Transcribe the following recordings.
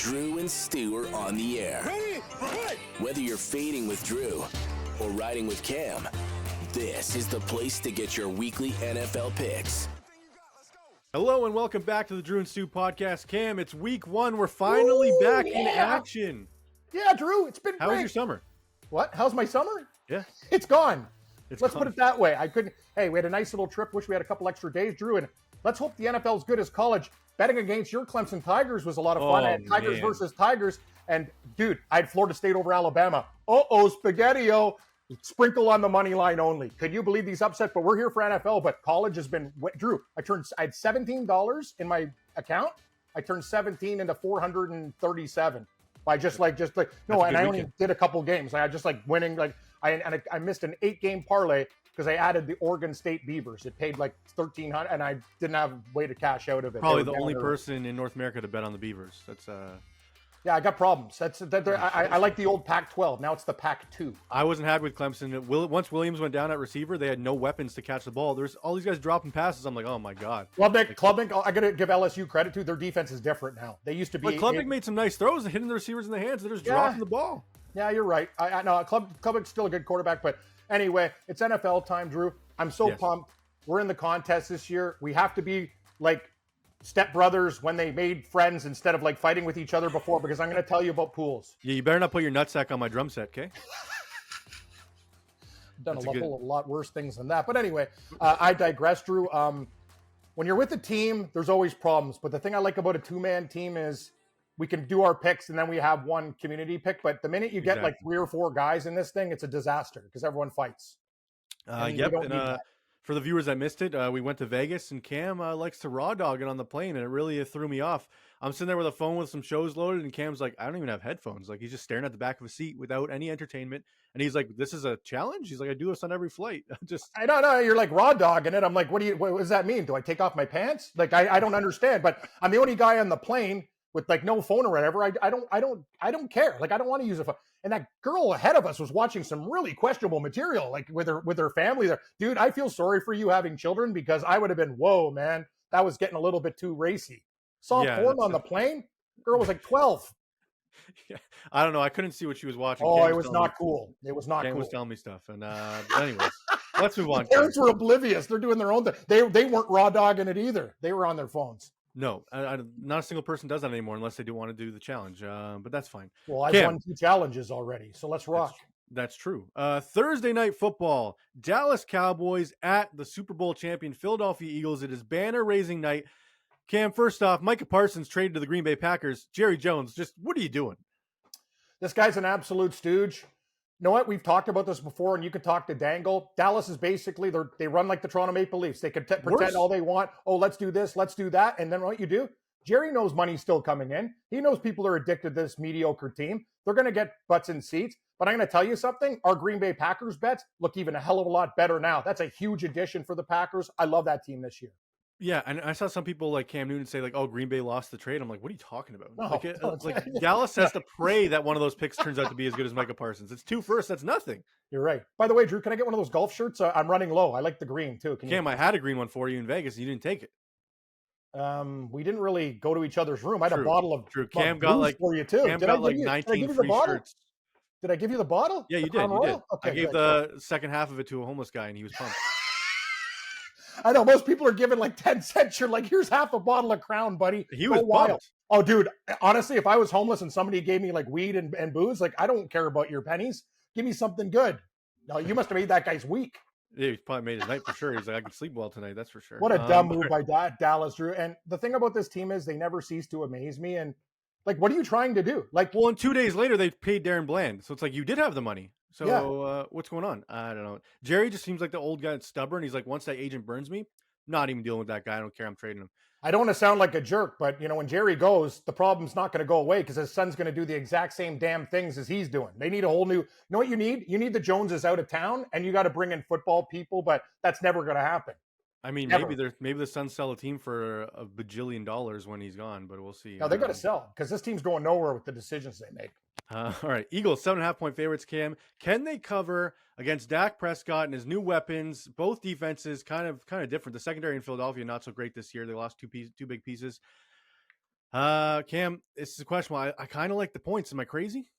Drew and Stu are on the air. Ready? Whether you're fading with Drew or riding with Cam, this is the place to get your weekly NFL picks. Hello and welcome back to the Drew and Stu podcast. Cam, it's week one. We're finally back in action. Yeah, Drew, it's been How great. was your summer? What? How's my summer? Yeah. It's gone. Let's Put it that way. Hey, we had a nice little trip. Wish we had a couple extra days, Drew, and let's hope the NFL's good as college. Betting against your Clemson Tigers was a lot of fun. I had Tigers versus Tigers, and dude, I had Florida State over Alabama. Spaghetti-o. Sprinkle on the money line only. Could you believe these upsets? But we're here for NFL, but college has been, Drew, I had $17 in my account. I turned 17 into 437 by just like, no, and I only did a couple games. I just like winning, I missed an 8-game parlay because I added the Oregon State Beavers. It paid like $1,300 and I didn't have a way to cash out of it. Probably the only person in North America to bet on the Beavers. That's Yeah, I got problems. I like the old Pac-12. Now it's the Pac-2. I wasn't happy with Clemson. Once Williams went down at receiver, they had no weapons to catch the ball. There's all these guys dropping passes. I'm like, oh my god. Klubnik, I got to give LSU credit too. Their defense is different now. They used to be. But Klubnik made some nice throws, hitting the receivers in the hands. They're just dropping the ball. Yeah, you're right. I know Klubnik's still a good quarterback, but anyway, it's NFL time, Drew. I'm so pumped. We're in the contest this year. We have to be like stepbrothers when they made friends instead of like fighting with each other before, because I'm going to tell you about pools. Yeah, you better not put your nutsack on my drum set, okay? Done a lot worse things than that. But anyway, I digress, Drew. When you're with a team, there's always problems. But the thing I like about a two-man team is we can do our picks and then we have one community pick. But the minute you get like 3 or 4 guys in this thing, it's a disaster because everyone fights. For the viewers that missed it, we went to Vegas, and Cam likes to raw dog it on the plane, and it really threw me off. I'm sitting there with a phone with some shows loaded, and Cam's like, I don't even have headphones. Like, he's just staring at the back of a seat without any entertainment. And he's like, this is a challenge? He's like, I do this on every flight. I don't know. You're like raw dogging it. I'm like, what does that mean? Do I take off my pants? Like, I don't understand. But I'm the only guy on the plane with like no phone or whatever. I don't care. Like, I don't want to use a phone. And that girl ahead of us was watching some really questionable material, like with her family there. Dude, I feel sorry for you having children because I would have been, whoa, man, that was getting a little bit too racy. Saw porn on the plane. Girl was like 12. Yeah, I don't know. I couldn't see what she was watching. Oh, it was not cool. It was not cool. Cam was telling me stuff. And anyways, let's move on. Parents were oblivious. They're doing their own thing. They weren't raw dogging it either. They were on their phones. No, not a single person does that anymore unless they do want to do the challenge. But that's fine. Well, I've won 2 challenges already, so let's rock. That's true. Thursday night football, Dallas Cowboys at the Super Bowl champion Philadelphia Eagles. It is banner-raising night. Cam, first off, Micah Parsons traded to the Green Bay Packers. Jerry Jones, just what are you doing? This guy's an absolute stooge. You know what? We've talked about this before, and you could talk to Dangle. Dallas is basically, they run like the Toronto Maple Leafs. They could pretend all they want. Oh, let's do this, let's do that. And then what you do? Jerry knows money's still coming in. He knows people are addicted to this mediocre team. They're going to get butts in seats. But I'm going to tell you something. Our Green Bay Packers bets look even a hell of a lot better now. That's a huge addition for the Packers. I love that team this year. Yeah, and I saw some people like Cam Newton say like, "Oh, Green Bay lost the trade." I'm like, "What are you talking about?" No, like Dallas has to pray that one of those picks turns out to be as good as Micah Parsons. It's 2 firsts. That's nothing. You're right. By the way, Drew, can I get one of those golf shirts? I'm running low. I like the green too. Cam, I had a green one for you in Vegas, and you didn't take it. We didn't really go to each other's room. I had a bottle of Cam got like for you too. Cam got like 19 free shirts. Did I give you the bottle? Yeah, you did. You did. Okay, I gave the second half of it to a homeless guy, and he was pumped. I know most people are giving like 10 cents. You're like, here's half a bottle of Crown, buddy. He was wild. Oh, dude, honestly, if I was homeless and somebody gave me like weed and booze, like I don't care about your pennies. Give me something good. No, you must have made that guy's week. Yeah, he probably made his night for sure. He's like, I can sleep well tonight. That's for sure. What a dumb move by Dallas, Drew. And the thing about this team is they never cease to amaze me. And like, what are you trying to do? Like, well, and 2 days later, they paid Darren Bland. So it's like, you did have the money. So what's going on? I don't know. Jerry just seems like the old guy that's stubborn. He's like, once that agent burns me, not even dealing with that guy. I don't care. I'm trading him. I don't want to sound like a jerk, but when Jerry goes, the problem's not going to go away because his son's going to do the exact same damn things as he's doing. They need a whole new, you know what you need? You need the Joneses out of town and you got to bring in football people, but that's never going to happen. I mean, maybe the Suns sell a team for $1 bajillion when he's gone, but we'll see. No, they got to sell because this team's going nowhere with the decisions they make. All right, Eagles 7.5-point favorites. Cam, can they cover against Dak Prescott and his new weapons? Both defenses kind of different. The secondary in Philadelphia not so great this year. They lost two big pieces. Cam, this is a question. I kind of like the points. Am I crazy?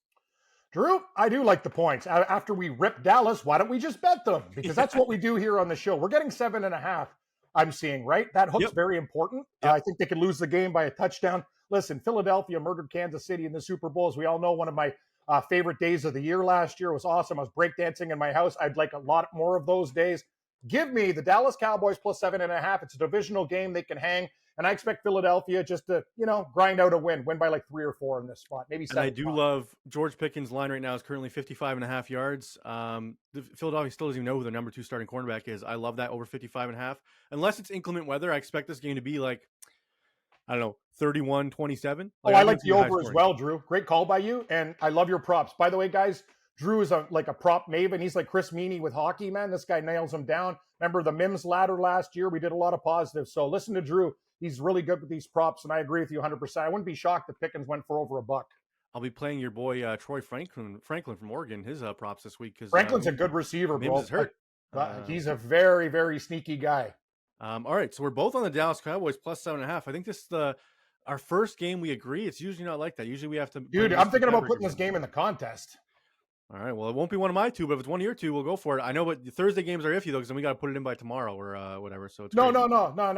Drew, I do like the points. After we rip Dallas, why don't we just bet them? Because that's what we do here on the show. We're getting 7.5, I'm seeing, right? That hook's very important. Yep. I think they could lose the game by a touchdown. Listen, Philadelphia murdered Kansas City in the Super Bowl. As we all know, one of my favorite days of the year last year. It was awesome. I was breakdancing in my house. I'd like a lot more of those days. Give me the Dallas Cowboys plus 7.5. It's a divisional game. They can hang. And I expect Philadelphia just to, grind out a win by like 3 or 4 in this spot, maybe 7. And I do love George Pickens' line right now is currently 55.5 yards. Philadelphia still doesn't even know who their number 2 starting cornerback is. I love that over 55.5. Unless it's inclement weather, I expect this game to be like, I don't know, 31-27. I like the over as well, Drew. Great call by you. And I love your props. By the way, guys, Drew is like a prop maven. He's like Chris Meany with hockey, man. This guy nails him down. Remember the Mims ladder last year? We did a lot of positives. So listen to Drew. He's really good with these props, and I agree with you 100%. I wouldn't be shocked if Pickens went for over $1. I'll be playing your boy Troy Franklin from Oregon, his props this week. Because Franklin's a good receiver, bro. Mims is hurt. He's a very, very sneaky guy. All right, so we're both on the Dallas Cowboys plus 7.5. I think this is our first game we agree. It's usually not like that. Usually we have to. Dude, I'm thinking about putting this game in the contest. All right. Well, it won't be one of my 2, but if it's one of your 2, we'll go for it. I know, but the Thursday games are iffy though, because then we got to put it in by tomorrow or whatever. So it's no.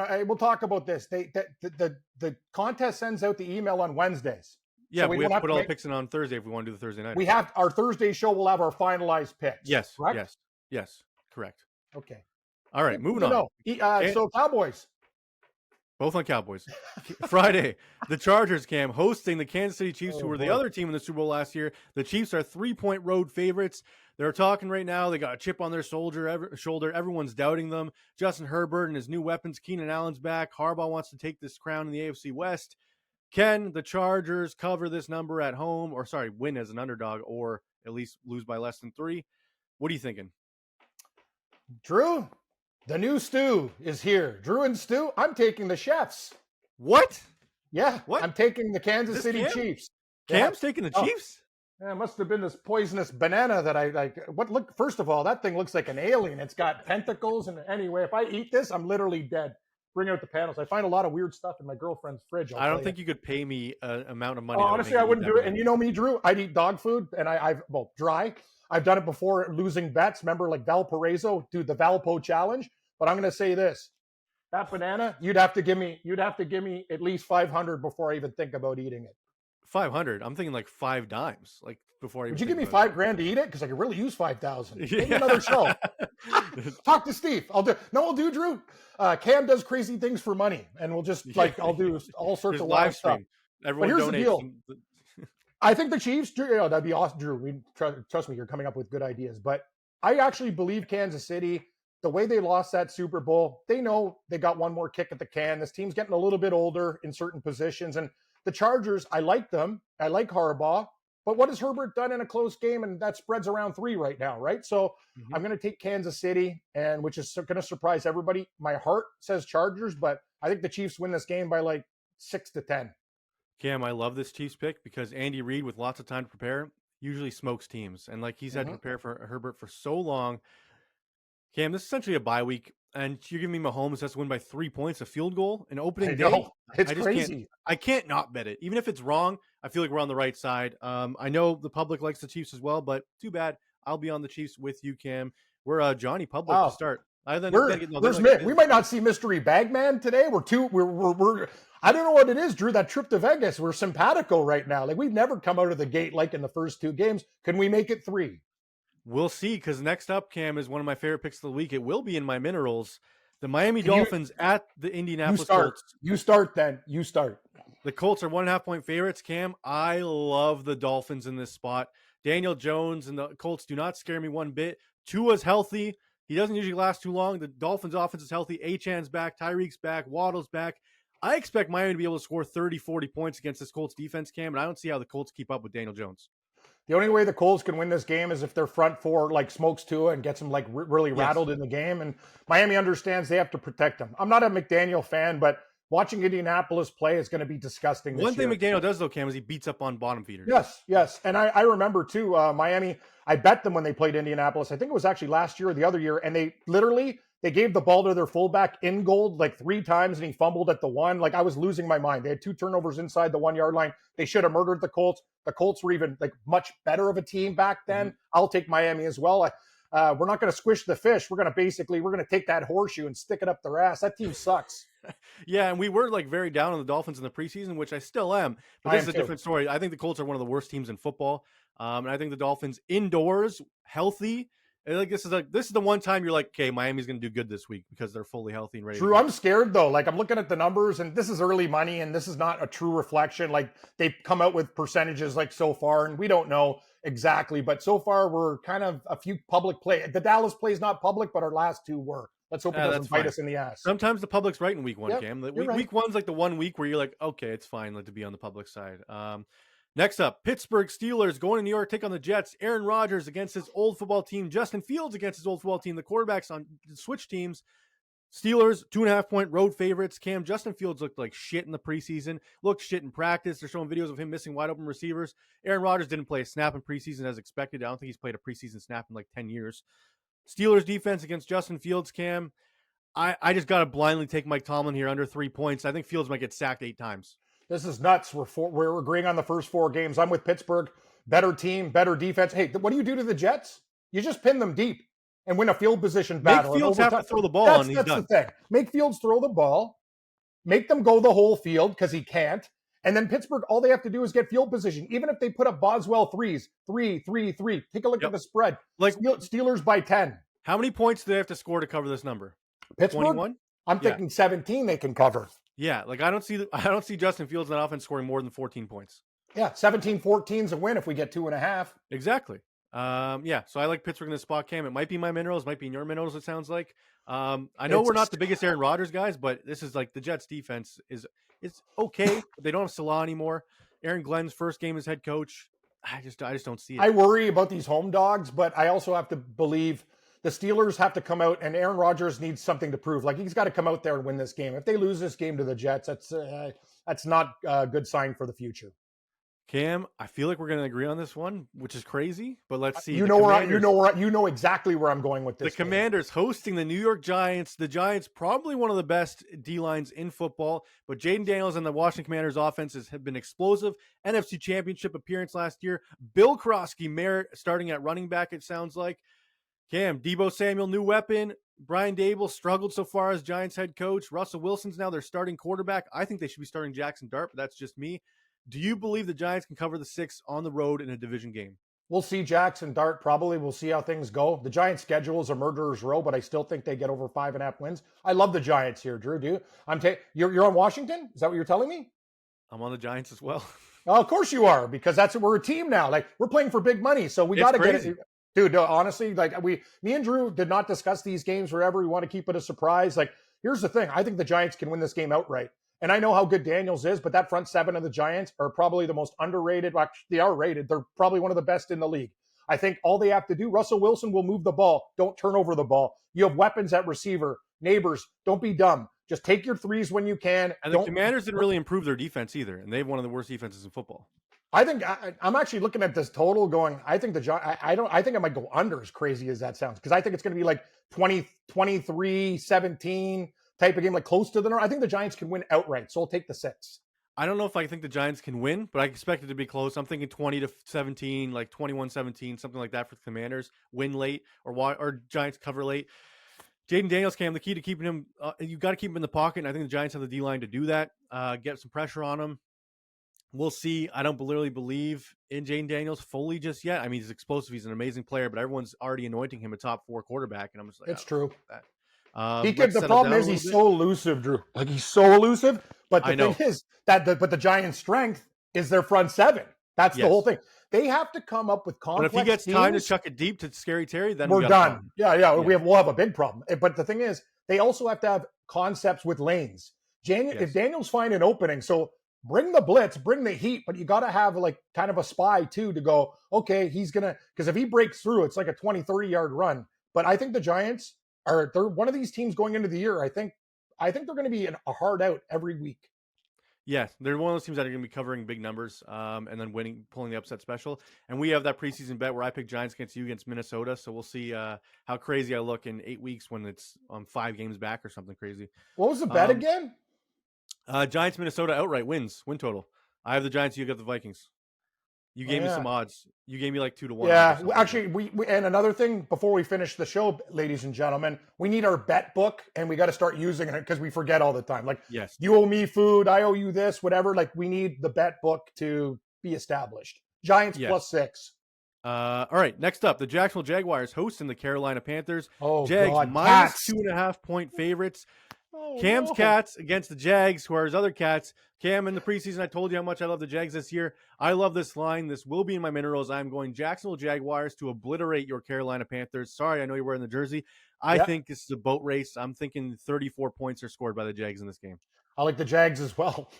Hey, we'll talk about this. The contest sends out the email on Wednesdays. Yeah, so we have to put all the picks in on Thursday if we want to do the Thursday night. We have our Thursday show. We'll have our finalized picks. Yes. Correct? Yes. Correct. Okay. All right. Moving on. So Cowboys. Both on Cowboys. Friday, the Chargers, Cam, hosting the Kansas City Chiefs, who were the other team in the Super Bowl last year. The Chiefs are 3-point road favorites. They're talking right now. They got a chip on their shoulder. Everyone's doubting them. Justin Herbert and his new weapons. Keenan Allen's back. Harbaugh wants to take this crown in the AFC West. Can the Chargers cover this number at home, win as an underdog, or at least lose by less than 3? What are you thinking? Drew? The new Stu is here. Drew and Stu, I'm taking the Chefs. What? Yeah. What? I'm taking the Kansas City Chiefs. Cam's taking the Chiefs? Yeah, it must have been this poisonous banana that I like. First of all, that thing looks like an alien. It's got tentacles. And anyway, if I eat this, I'm literally dead. Bring out the panels. I find a lot of weird stuff in my girlfriend's fridge. I don't think you could pay me an amount of money. Honestly, I wouldn't do it. And you know me, Drew. I'd eat dog food, and dry. I've done it before losing bets. Remember, like Valparaiso, do the Valpo challenge. But I'm going to say this: that banana, you'd have to give me at least 500 before I even think about eating it. 500? I'm thinking like 5 dimes. Like before I. Would you give me $5,000 to eat it? Because I could really use 5,000. Yeah. Maybe another show. Talk to Steve. We'll do Drew. Cam does crazy things for money, and we'll just I'll do all sorts of live stuff. Everyone but here's donates. The deal. I think the Chiefs, Drew, that'd be awesome, Drew. Trust me, you're coming up with good ideas. But I actually believe Kansas City, the way they lost that Super Bowl, they know they got one more kick at the can. This team's getting a little bit older in certain positions. And the Chargers, I like them. I like Harbaugh. But what has Herbert done in a close game? And that spreads around 3 right now, right? So I'm going to take Kansas City, and which is going to surprise everybody. My heart says Chargers, but I think the Chiefs win this game by like 6-10. Cam, I love this Chiefs pick because Andy Reid, with lots of time to prepare, usually smokes teams. And like he's had to prepare for Herbert for so long. Cam, this is essentially a bye week, and you're giving me Mahomes has to win by 3 points, a field goal, an opening day. It's crazy. I can't not bet it. Even if it's wrong, I feel like we're on the right side. I know the public likes the Chiefs as well, but too bad. I'll be on the Chiefs with you, Cam. We're Johnny Public to start. We might not see Mystery Bagman today. We're I don't know what it is, Drew, that trip to Vegas. We're simpatico right now. Like we've never come out of the gate like in the first 2 games. Can we make it 3? We'll see, because next up, Cam, is one of my favorite picks of the week. It will be in my minerals. The Miami Dolphins at the Indianapolis Colts. You start. The Colts are 1.5-point favorites, Cam. I love the Dolphins in this spot. Daniel Jones and the Colts do not scare me one bit. Tua's healthy. He doesn't usually last too long. The Dolphins offense is healthy. Achan's back. Tyreek's back. Waddle's back. I expect Miami to be able to score 30, 40 points against this Colts defense, Cam, and I don't see how the Colts keep up with Daniel Jones. The only way the Colts can win this game is if their front 4 like smokes Tua and gets him like really rattled in the game. And Miami understands they have to protect him. I'm not a McDaniel fan, but watching Indianapolis play is going to be disgusting. One thing McDaniel does though, Cam, is he beats up on bottom feeders. Yes. And I remember too, Miami, I bet them when they played Indianapolis. I think it was actually last year or the other year. And they literally They gave the ball to their fullback in gold like 3 times, and he fumbled at the one. Like, I was losing my mind. They had 2 turnovers inside the 1 yard line. They should have murdered the Colts. The Colts were even like much better of a team back then. Mm-hmm. I'll take Miami as well. We're not going to squish the fish. We're going to take that horseshoe and stick it up their ass. That team sucks. Yeah, and we were like very down on the Dolphins in the preseason, which I still am. But this is a different story. I think the Colts are one of the worst teams in football. And I think the Dolphins indoors, healthy. And like this is the one time you're like, okay, Miami's going to do good this week because they're fully healthy and ready. Drew, I'm scared though. Like, I'm looking at the numbers, and this is early money, and this is not a true reflection. Like, they've come out with percentages like so far, and we don't know exactly, but so far we're kind of a few public play. The Dallas play is not public, but our last 2 were. Let's hope it doesn't bite us in the ass. Sometimes the public's right in week 1, yep, Cam. Right. Week 1's like the one week where you're like, okay, it's fine to be on the public side. Next up, Pittsburgh Steelers going to New York, take on the Jets. Aaron Rodgers against his old football team. Justin Fields against his old football team. The quarterbacks on switch teams. Steelers, 2.5-point road favorites. Cam, Justin Fields looked like shit in the preseason. Looked shit in practice. They're showing videos of him missing wide open receivers. Aaron Rodgers didn't play a snap in preseason as expected. I don't think he's played a preseason snap in like 10 years. Steelers defense against Justin Fields, Cam. I just got to blindly take Mike Tomlin here under 3 points. I think Fields might get sacked 8 times. This is nuts. We're agreeing on the first 4 games. I'm with Pittsburgh. Better team, better defense. Hey, what do you do to the Jets? You just pin them deep and win a field position battle. Make Fields have to throw the ball, and he's done. That's the thing. Make Fields throw the ball. Make them go the whole field because he can't. And then Pittsburgh, all they have to do is get field position. Even if they put up Boswell 3s, 3. Take a look at the spread. Like Steelers by 10. How many points do they have to score to cover this number? Pittsburgh? 21? I'm thinking 17 they can cover. Yeah, like I don't see Justin Fields in that offense scoring more than 14 points. Yeah, 17-14's a win if we get 2.5. Exactly. Yeah, so I like Pittsburgh in this spot, Cam. It might be my minerals, might be in your minerals, it sounds like. I know we're not the biggest Aaron Rodgers guys, but this is like the Jets defense it's okay, but they don't have Salah anymore. Aaron Glenn's first game as head coach. I just don't see it. I worry about these home dogs, but I also have to believe the Steelers have to come out, and Aaron Rodgers needs something to prove. Like, he's got to come out there and win this game. If they lose this game to the Jets, that's not a good sign for the future. Cam, I feel like we're going to agree on this one, which is crazy, but let's see. You know exactly where I'm going with this. The Commanders hosting the New York Giants. The Giants, probably one of the best D-lines in football, but Jaden Daniels and the Washington Commanders offenses have been explosive. NFC Championship appearance last year. Bill Krosky, Merritt starting at running back, it sounds like. Cam, Deebo Samuel, new weapon. Brian Dable struggled so far as Giants head coach. Russell Wilson's now their starting quarterback. I think they should be starting Jackson Dart, but that's just me. Do you believe the Giants can cover the 6 on the road in a division game? We'll see Jackson Dart probably. We'll see how things go. The Giants' schedule is a murderer's row, but I still think they get over 5.5 wins. I love the Giants here, Drew. Do you? You're on Washington? Is that what you're telling me? I'm on the Giants as well. Oh, of course you are, because we're a team now. Like, we're playing for big money, so we got to get it. Dude, no, honestly, like me and Drew did not discuss these games forever. We want to keep it a surprise. Like, here's the thing. I think the Giants can win this game outright. And I know how good Daniels is, but that front 7 of the Giants are probably the most underrated. Well, actually, they are rated. They're probably one of the best in the league. I think all they have to do, Russell Wilson will move the ball. Don't turn over the ball. You have weapons at receiver. Neighbors, don't be dumb. Just take your 3s when you can. And the Commanders didn't really improve their defense either, and they have one of the worst defenses in football. I think I'm actually looking at this total going, I think I think I might go under, as crazy as that sounds, because I think it's going to be like 23-17 type of game, like close to the number. I think the Giants can win outright, so I'll take the 6. I don't know if I think the Giants can win, but I expect it to be close. I'm thinking 20-17, like 21-17, something like that for the Commanders. Win late or Giants cover late. Jaden Daniels, Cam, the key to keeping him, you got to keep him in the pocket, and I think the Giants have the D-line to do that, get some pressure on him. We'll see. I don't really believe in Jaden Daniels fully just yet. I mean, he's explosive. He's an amazing player, but everyone's already anointing him a top 4 quarterback, and I'm just like, it's true. The the problem is he's so elusive, Drew. Like, he's so elusive. But the thing is but the Giants' strength is their front 7. That's the whole thing. They have to come up with complex. But if he gets time to chuck it deep to Scary Terry, then we're done. Yeah. We'll have a big problem. But the thing is, they also have to have concepts with lanes. If Daniels find an opening, so bring the blitz, bring the heat, but you got to have like kind of a spy too to go, okay, he's going to, because if he breaks through, it's like a 20-30 yard run. But I think the Giants they're one of these teams going into the year. I think they're going to be a hard out every week. Yeah, they're one of those teams that are going to be covering big numbers, and then pulling the upset special. And we have that preseason bet where I pick Giants against you against Minnesota. So we'll see how crazy I look in 8 weeks when it's 5 games back or something crazy. What was the bet again? Giants Minnesota outright win total. I have the Giants. You got the Vikings. You gave me some odds. You gave me like 2-1. Yeah, actually, we and another thing before we finish the show, ladies and gentlemen, we need our bet book, and we got to start using it because we forget all the time. Like, yes, you owe me food, I owe you this, whatever. Like, we need the bet book to be established. Giants +6. All right, next up, the Jacksonville Jaguars hosting the Carolina Panthers. Oh, Jags God, minus 2.5 point favorites. Cam's Cats against the Jags, who are his other cats. Cam, in the preseason, I told you how much I love the Jags this year. I love this line. This will be in my minerals. I'm going Jacksonville Jaguars to obliterate your Carolina Panthers. Sorry, I know you're wearing the jersey. I think this is a boat race. I'm thinking 34 points are scored by the Jags in this game. I like the Jags as well.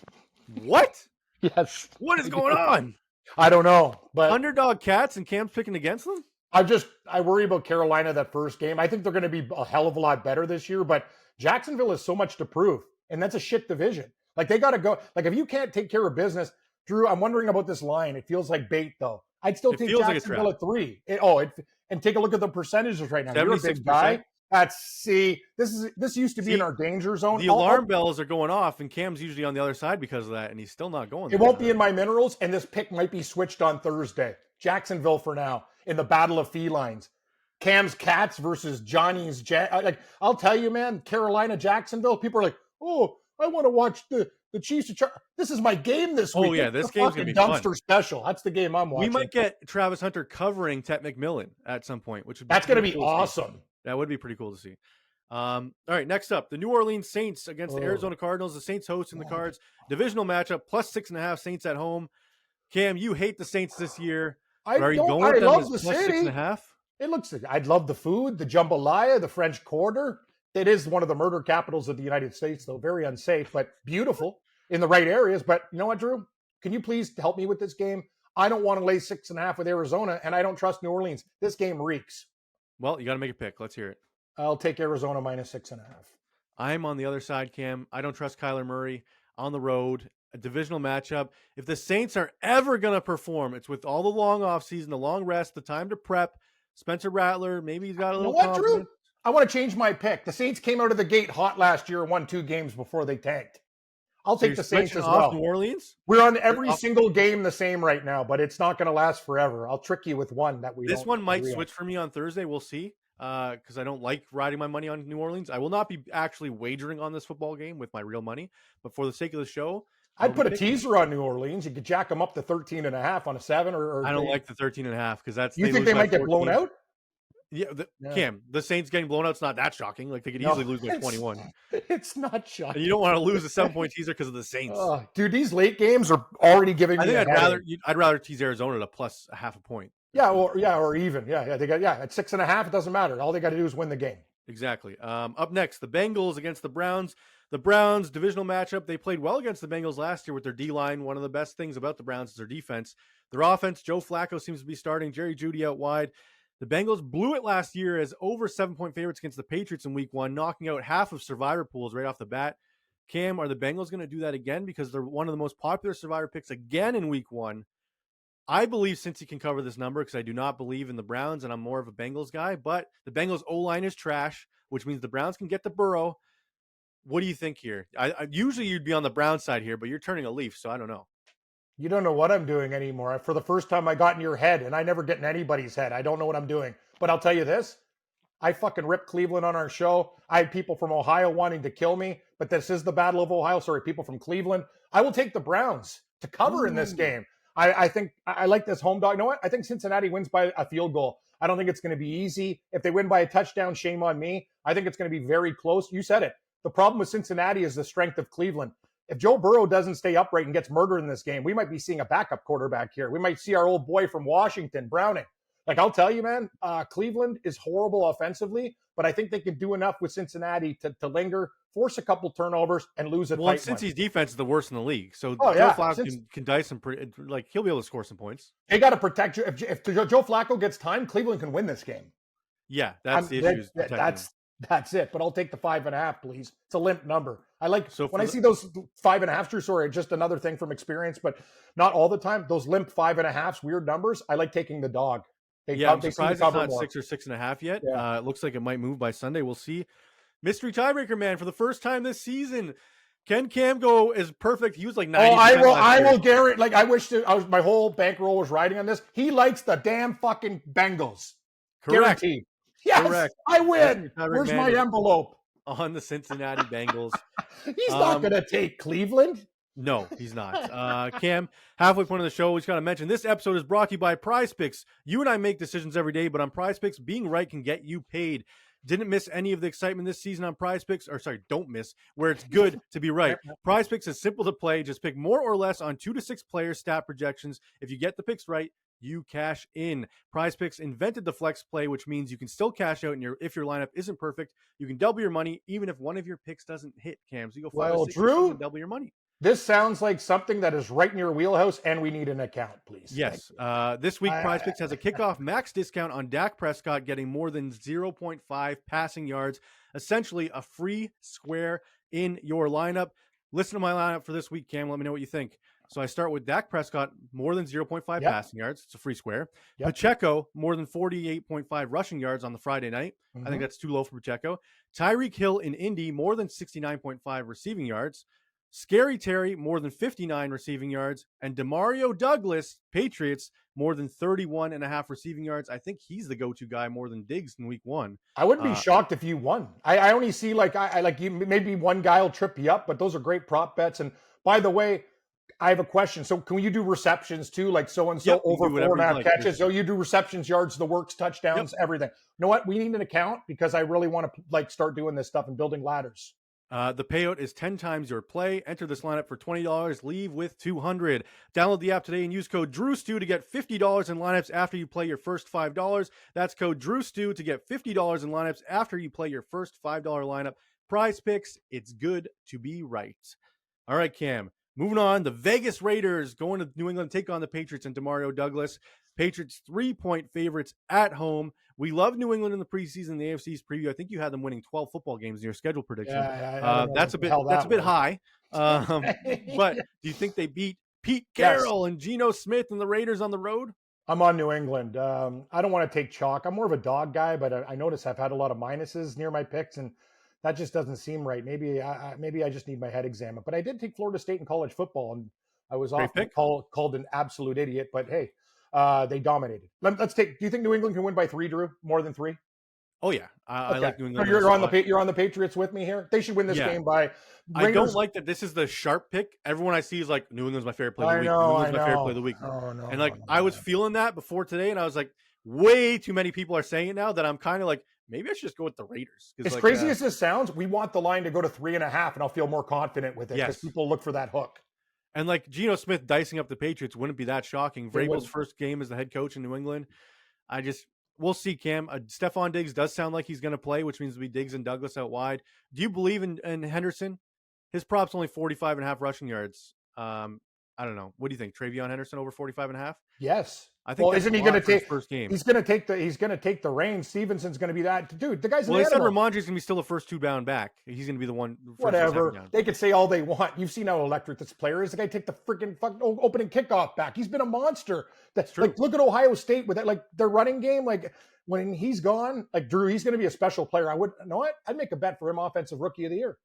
What? Yes. What is going on? I don't know. But underdog Cats and Cam's picking against them? I worry about Carolina that first game. I think they're going to be a hell of a lot better this year, but Jacksonville has so much to prove, and that's a shit division. Like, they got to go. Like, if you can't take care of business, Drew, I'm wondering about this line. It feels like bait, though. I'd still take Jacksonville at 3. And take a look at the percentages right now. You're a big guy. This used to be in our danger zone. The alarm bells are going off, and Cam's usually on the other side because of that, and he's still not going. It won't be in my minerals, and this pick might be switched on Thursday. Jacksonville for now in the battle of felines. Cam's Cats versus Johnny's like, I'll tell you, man, Carolina, Jacksonville, people are like, oh, I want to watch the Chiefs. This is my game this week. Oh, yeah, this game's going to be dumpster fun. special. That's the game I'm watching. We might get Travis Hunter covering Tet McMillan at some point, which would be That's going to be awesome. That would be pretty cool to see. All right, next up, the New Orleans Saints against the Arizona Cardinals. The Saints hosting the Cards. Divisional matchup, +6.5 Saints at home. Cam, you hate the Saints this year. Are you going with them as +6.5? It looks like I'd love the food, the jambalaya, the French Quarter. It is one of the murder capitals of the United States, though very unsafe, but beautiful in the right areas. But you know what, Drew? Can you please help me with this game? I don't want to lay 6.5 with Arizona, and I don't trust New Orleans. This game reeks. Well, you got to make a pick. Let's hear it. I'll take Arizona -6.5. I'm on the other side, Cam. I don't trust Kyler Murray on the road. A divisional matchup. If the Saints are ever going to perform, it's with all the long offseason, the long rest, the time to prep. Spencer Rattler, maybe he's got a little confidence. Drew? I want to change my pick. The Saints came out of the gate hot last year and won 2 games before they tanked. I'll take the Saints as well. New Orleans? We're on every single game the same right now, but it's not going to last forever. I'll trick you with one that we This one might switch for me on Thursday. We'll see. Because I don't like riding my money on New Orleans. I will not be actually wagering on this football game with my real money. But for the sake of the show, I'd put a teaser on New Orleans. You could jack them up to 13.5 on a 7 or I don't like the 13.5 because that's. You think they might get blown out? Yeah, Cam, the Saints getting blown out is not that shocking. Like, they could easily lose by 21. It's not shocking. And you don't want to lose a 7-point teaser because of the Saints. Dude, these late games are already giving me. I think I'd rather tease Arizona to +0.5 point. Yeah, or even. Yeah. They got at 6.5. It doesn't matter. All they got to do is win the game. Exactly. Up next, the Bengals against the Browns. The Browns divisional matchup. They played well against the Bengals last year with their D-line. One of the best things about the Browns is their defense. Their offense, Joe Flacco seems to be starting. Jerry Jeudy out wide. The Bengals blew it last year as over 7-point favorites against the Patriots in week 1, knocking out half of survivor pools right off the bat. Cam, are the Bengals going to do that again? Because they're one of the most popular survivor picks again in week 1. I believe Cincy can cover this number because I do not believe in the Browns, and I'm more of a Bengals guy. But the Bengals O-line is trash, which means the Browns can get to Burrow. What do you think here? I usually you'd be on the Browns side here, but you're turning a leaf, so I don't know. You don't know what I'm doing anymore. For the first time, I got in your head, and I never get in anybody's head. I don't know what I'm doing. But I'll tell you this. I fucking ripped Cleveland on our show. I had people from Ohio wanting to kill me, but this is the Battle of Ohio. Sorry, people from Cleveland. I will take the Browns to cover in this game. I think I like this home dog. You know what? I think Cincinnati wins by a field goal. I don't think it's going to be easy. If they win by a touchdown, shame on me. I think it's going to be very close. You said it. The problem with Cincinnati is the strength of Cleveland. If Joe Burrow doesn't stay upright and gets murdered in this game, we might be seeing a backup quarterback here. We might see our old boy from Washington, Browning. Like, I'll tell you, man, Cleveland is horrible offensively, but I think they can do enough with Cincinnati to linger, force a couple turnovers, and lose a tight one. Cincy's defense is the worst in the league, so Joe Flacco can dice some he'll be able to score some points. They got to protect you. If Joe Flacco gets time, Cleveland can win this game. Yeah, that's the issue. That's it. But I'll take the 5.5, please. It's a limp number. I like when I see those 5.5, Drew. Sorry, just another thing from experience, but not all the time. Those limp 5.5s, weird numbers. I like taking the dog. I'm surprised it's not more. 6 or 6.5 yet. Yeah. It looks like it might move by Sunday. We'll see. Mystery tiebreaker, man, for the first time this season. Can Cam go as perfect? He was like 90%. Oh, I will guarantee. Like I wish my whole bankroll was riding on this. He likes the damn fucking Bengals. Correct. Guaranteed. Yes, correct. I win. Where's my envelope? On the Cincinnati Bengals. He's not going to take Cleveland. No, he's not. Cam, halfway point of the show, we just got to mention this episode is brought to you by Prize Picks. You and I make decisions every day, but on Prize Picks, being right can get you paid. Didn't miss any of the excitement this season on Prize Picks, don't miss, where it's good to be right. Prize Picks is simple to play. Just pick more or less on 2 to 6 players' stat projections. If you get the picks right, you cash in. Prize Picks invented the flex play, which means you can still cash out if your lineup isn't perfect. You can double your money even if one of your picks doesn't hit, Cam. So you go 5 or 6 Drew, and double your money. This sounds like something that is right in your wheelhouse, and we need an account, please. Yes. This week, Prize Picks has a kickoff max discount on Dak Prescott getting more than 0.5 passing yards, essentially a free square in your lineup. Listen to my lineup for this week, Cam. Let me know what you think. So I start with Dak Prescott, more than 0.5 passing yards. It's a free square. Pacheco, more than 48.5 rushing yards on the Friday night. I think that's too low for Pacheco. Tyreek Hill in Indy, more than 69.5 receiving yards. Scary Terry, more than 59 receiving yards. And Demario Douglas, Patriots, more than 31.5 receiving yards. I think he's the go-to guy more than Diggs in week 1. I wouldn't be shocked if you won. I only see you, maybe one guy will trip you up, but those are great prop bets. And by the way, I have a question. So can you do receptions too? Like so-and-so over 4.5 catches. So you do receptions, yards, the works, touchdowns, everything. You know what? We need an account because I really want to start doing this stuff and building ladders. The payout is 10 times your play. Enter this lineup for $20. Leave with $200. Download the app today and use code DrewStew to get $50 in lineups after you play your first $5. That's code DrewStew to get $50 in lineups after you play your first $5 lineup. Prize Picks, it's good to be right. All right, Cam. Moving on, the Vegas Raiders going to New England, take on the Patriots and Demario Douglas. Patriots 3-point favorites at home. We love New England in the preseason, the AFC's preview. I think you had them winning 12 football games in your schedule prediction. That's a bit high. But do you think they beat Pete Carroll and Geno Smith and the Raiders on the road? I'm on New England. I don't want to take chalk. I'm more of a dog guy, but I notice I've had a lot of minuses near my picks, and that just doesn't seem right. Maybe I just need my head examined. But I did take Florida State in college football, and I was often called an absolute idiot. But hey, they dominated. Let's take. Do you think New England can win by 3, Drew? More than 3? Oh yeah, I like New England. So you're on the Patriots with me here. They should win this game by. Raiders. I don't like that. This is the sharp pick. Everyone I see is like New England's my favorite play of the week. New England's my favorite play of the week. I was feeling that before today, and I was like, way too many people are saying it now that I'm kind of like, maybe I should just go with the Raiders. As crazy as this sounds, we want the line to go to 3.5, and I'll feel more confident with it because people look for that hook. And like Geno Smith dicing up the Patriots wouldn't be that shocking. Vrabel's first game as the head coach in New England. We'll see, Cam. Stephon Diggs does sound like he's going to play, which means it'll be Diggs and Douglas out wide. Do you believe in Henderson? His prop's only 45.5 rushing yards. I don't know. What do you think? Travion Henderson over 45.5? Yes. I think. Well, isn't he going to take first game? He's going to take the reins. Stevenson's going to be that dude. The guy's. Well, they said Ramondre's going to be still the first 2 down back. He's going to be the one. Whatever. They could say all they want. You've seen how electric this player is. The guy take the freaking opening kickoff back. He's been a monster. That's true. Like, look at Ohio State with that. Like their running game. Like when he's gone, like Drew, he's going to be a special player. You know what? I'd make a bet for him offensive rookie of the year.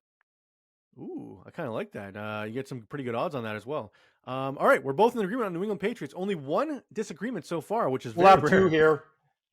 Ooh, I kind of like that. You get some pretty good odds on that as well. All right, we're both in agreement on New England Patriots. Only one disagreement so far, which is we'll have 2 here.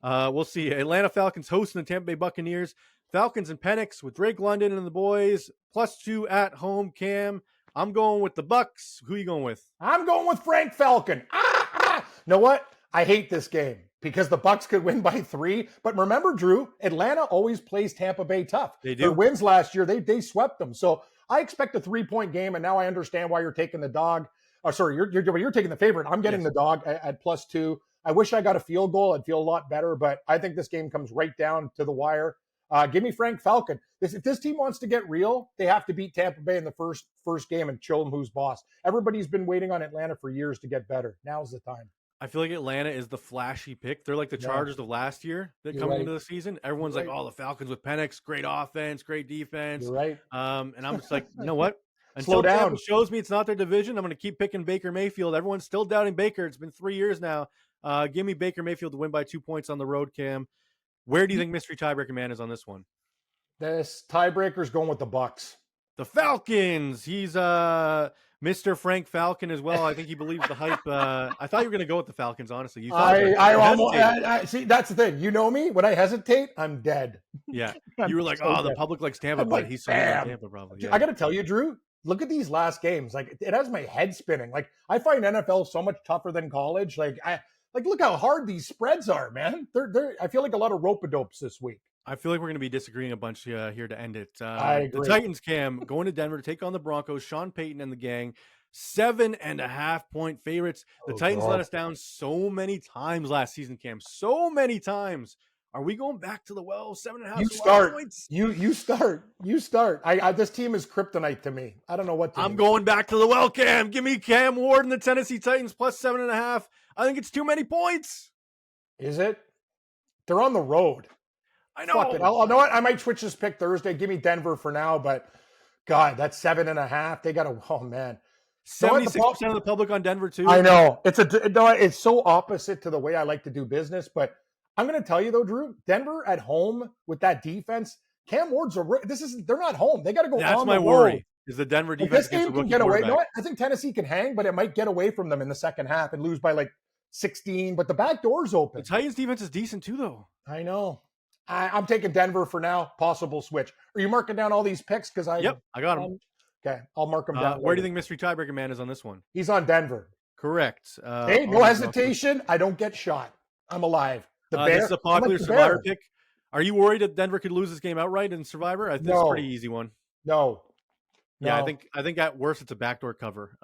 We'll see. Atlanta Falcons hosting the Tampa Bay Buccaneers. Falcons and Penix with Drake London and the boys. +2 at home. Cam, I'm going with the Bucks. Who are you going with? I'm going with Frank Falcon. You know what? I hate this game because the Bucks could win by 3. But remember, Drew, Atlanta always plays Tampa Bay tough. They do. Their wins last year, they swept them. So I expect a 3-point game, and now I understand why you're taking the dog. Oh, sorry, you're taking the favorite. I'm getting the dog at +2. I wish I got a field goal. I'd feel a lot better, but I think this game comes right down to the wire. Give me Frank Falcon. If this team wants to get real, they have to beat Tampa Bay in the first game and show them who's boss. Everybody's been waiting on Atlanta for years to get better. Now's the time. I feel like Atlanta is the flashy pick. They're like the Chargers of last year that come into the season. Everyone's like, oh, the Falcons with Penix, great offense, great defense. You're right. And I'm just like, you know what? Slow Until down. Tampa shows me it's not their division, I'm going to keep picking Baker Mayfield. Everyone's still doubting Baker. It's been 3 years now. Give me Baker Mayfield to win by 2 points on the road, Cam. Where do you think mystery tiebreaker man is on this one? This tiebreaker's going with the Bucs. The Falcons. He's Mr. Frank Falcon as well. I think he believes the hype. I thought you were going to go with the Falcons, honestly. You I see, that's the thing. You know me. When I hesitate, I'm dead. Yeah. You were like, the public likes Tampa, but he's saying Tampa probably. Yeah. I got to tell you, Drew, look at these last games. Like, it has my head spinning. Like, I find NFL so much tougher than college. Like, look how hard these spreads are, man. I feel like a lot of rope-a-dopes this week. I feel like we're going to be disagreeing a bunch here to end it. I agree. The Titans, Cam, going to Denver to take on the Broncos. Sean Payton and the gang, 7.5-point favorites. The Titans let us down so many times last season, Cam. So many times. Are we going back to the well? 7.5 points? You start. This team is kryptonite to me. I don't know what to I'm going back to the well, Cam. Give me Cam Ward and the Tennessee Titans plus 7.5. I think it's too many points. Is it? They're on the road. I know. Fuck it. I'll know what? I might switch this pick Thursday. Give me Denver for now, but God, that's 7.5. They got to. Oh man, 76% of the public on Denver too. I know it's so opposite to the way I like to do business. But I'm going to tell you though, Drew, Denver at home with that defense, Cam Ward's they're not home. They got to go. That's on my the worry. Road. Is the Denver defense this game can get away? You know what? I think Tennessee can hang, but it might get away from them in the second half and lose by like 16. But the back door's open. The Titans defense is decent too, though. I know. I'm taking Denver for now. Possible switch. Are you marking down all these picks? Yep, I got them. Okay, I'll mark them down. Where do you think mystery tiebreaker man is on this one? He's on Denver. Correct. Hey, no hesitation. I don't get shot. I'm alive. This is a popular Survivor pick. Are you worried that Denver could lose this game outright in Survivor? I think it's a pretty easy one. No. Yeah, I think at worst it's a backdoor cover.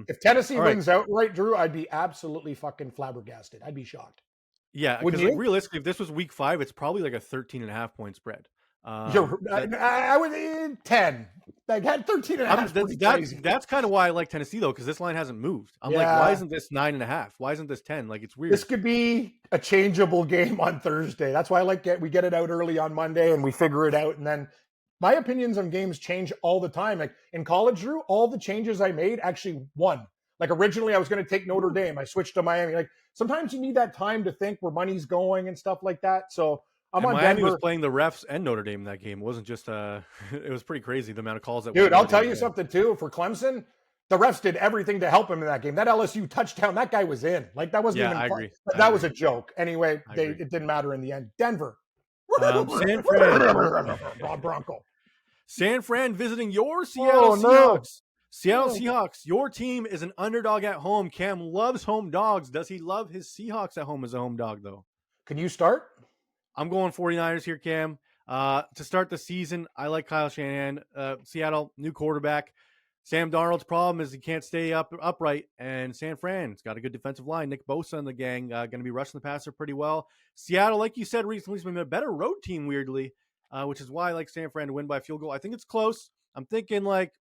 If Tennessee wins outright, Drew, I'd be absolutely fucking flabbergasted. I'd be shocked. Yeah, because realistically, if this was week 5, it's probably like a 13.5 point spread. I would 10. Like had 13.5. That's kind of why I like Tennessee though, because this line hasn't moved. I'm like, why isn't this 9.5? Why isn't this 10? Like it's weird. This could be a changeable game on Thursday. That's why I like we get it out early on Monday and we figure it out. And then my opinions on games change all the time. Like in college, Drew, all the changes I made actually won. Like originally I was going to take Notre Dame. I switched to Miami. Like sometimes you need that time to think where money's going and stuff like that. So I'm on Miami Denver. was playing the refs and Notre Dame in that game. It wasn't just it was pretty crazy the amount of calls that. Dude, I'll tell you something too. For Clemson, the refs did everything to help him in that game. That LSU touchdown, that guy was in. Like that wasn't even. I agree. That was a joke. Anyway, it didn't matter in the end. Denver. San Fran. Bronco. San Fran visiting your Seattle Seahawks. Seattle Seahawks, your team is an underdog at home. Cam loves home dogs. Does he love his Seahawks at home as a home dog, though? Can you start? I'm going 49ers here, Cam. To start the season, I like Kyle Shanahan. Seattle, new quarterback. Sam Darnold's problem is he can't stay upright, and San Fran's got a good defensive line. Nick Bosa and the gang going to be rushing the passer pretty well. Seattle, like you said recently, has been a better road team, weirdly, which is why I like San Fran to win by a field goal. I think it's close. I'm thinking like,